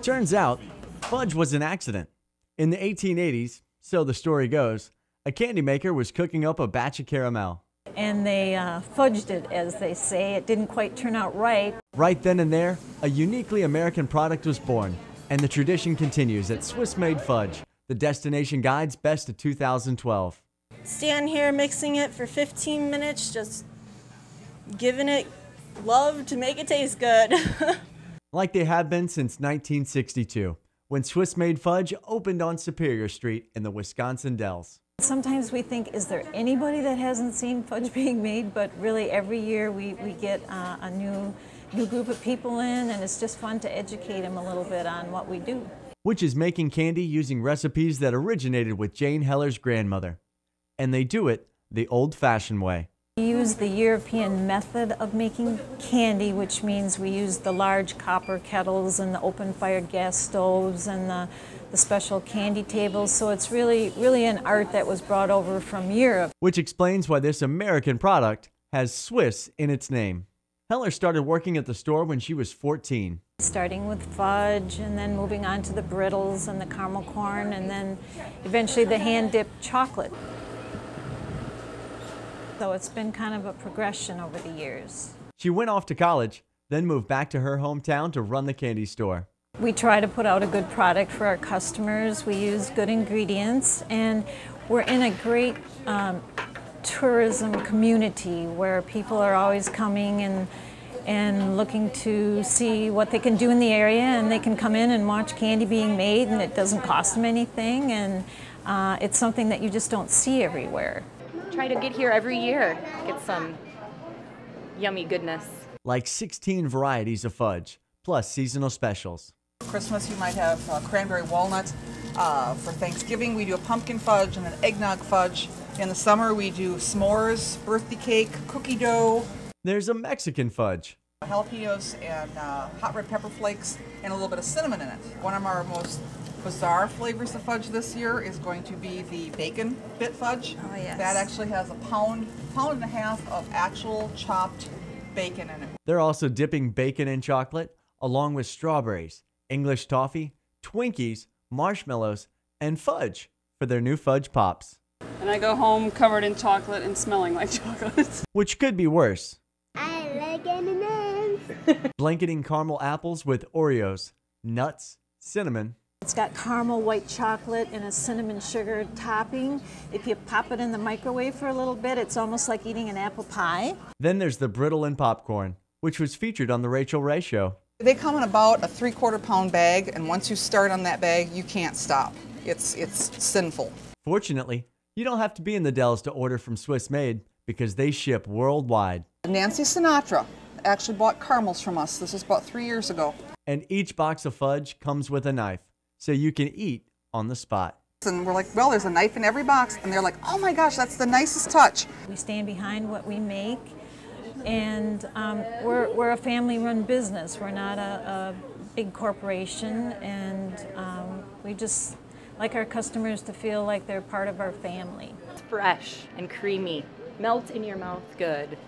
Turns out, fudge was an accident. In the 1880s, so the story goes, a candy maker was cooking up a batch of caramel. And they fudged it, as they say. It didn't quite turn out right. Right then and there, a uniquely American product was born, and the tradition continues at Swiss Maid Fudge, the Destination Guide's best of 2012. Stand here mixing it for 15 minutes, just giving it love to make it taste good. Like they have been since 1962, when Swiss Maid Fudge opened on Superior Street in the Wisconsin Dells. Sometimes we think, is there anybody that hasn't seen fudge being made? But really every year we get a new group of people in, and it's just fun to educate them a little bit on what we do. Which is making candy using recipes that originated with Jane Heller's grandmother. And they do it the old-fashioned way. We use the European method of making candy, which means we use the large copper kettles and the open-fire gas stoves and the special candy tables. So it's really an art that was brought over from Europe. Which explains why this American product has Swiss in its name. Heller started working at the store when she was 14. Starting with fudge and then moving on to the brittles and the caramel corn and then eventually the hand-dipped chocolate. So it's been kind of a progression over the years. She went off to college, then moved back to her hometown to run the candy store. We try to put out a good product for our customers. We use good ingredients, and we're in a great tourism community where people are always coming and looking to see what they can do in the area, and they can come in and watch candy being made, and it doesn't cost them anything, and it's something that you just don't see everywhere. Try to get here every year, get some yummy goodness. Like 16 varieties of fudge, plus seasonal specials. Christmas you might have cranberry walnut. For Thanksgiving we do a pumpkin fudge and an eggnog fudge. In the summer we do s'mores, birthday cake, cookie dough. There's a Mexican fudge. Jalapenos and hot red pepper flakes and a little bit of cinnamon in it. One of our most bizarre flavors of fudge this year is going to be the bacon bit fudge. Oh, yes. That actually has a pound and a half of actual chopped bacon in it. They're also dipping bacon in chocolate, along with strawberries, English toffee, Twinkies, marshmallows, and fudge for their new fudge pops. And I go home covered in chocolate and smelling like chocolate. Which could be worse. I like M&M's. Blanketing caramel apples with Oreos, nuts, cinnamon. It's got caramel white chocolate and a cinnamon sugar topping. If you pop it in the microwave for a little bit, it's almost like eating an apple pie. Then there's the brittle and popcorn, which was featured on the Rachel Ray Show. They come in about a 3/4 pound bag, and once you start on that bag, you can't stop. It's sinful. Fortunately, you don't have to be in the Dells to order from Swiss Maid because they ship worldwide. Nancy Sinatra actually bought caramels from us. This is about 3 years ago. And each box of fudge comes with a knife, so you can eat on the spot. And we're like, well, there's a knife in every box. And they're like, oh my gosh, that's the nicest touch. We stand behind what we make, and we're a family-run business. We're not a big corporation, and we just like our customers to feel like they're part of our family. It's fresh and creamy, melt in your mouth good.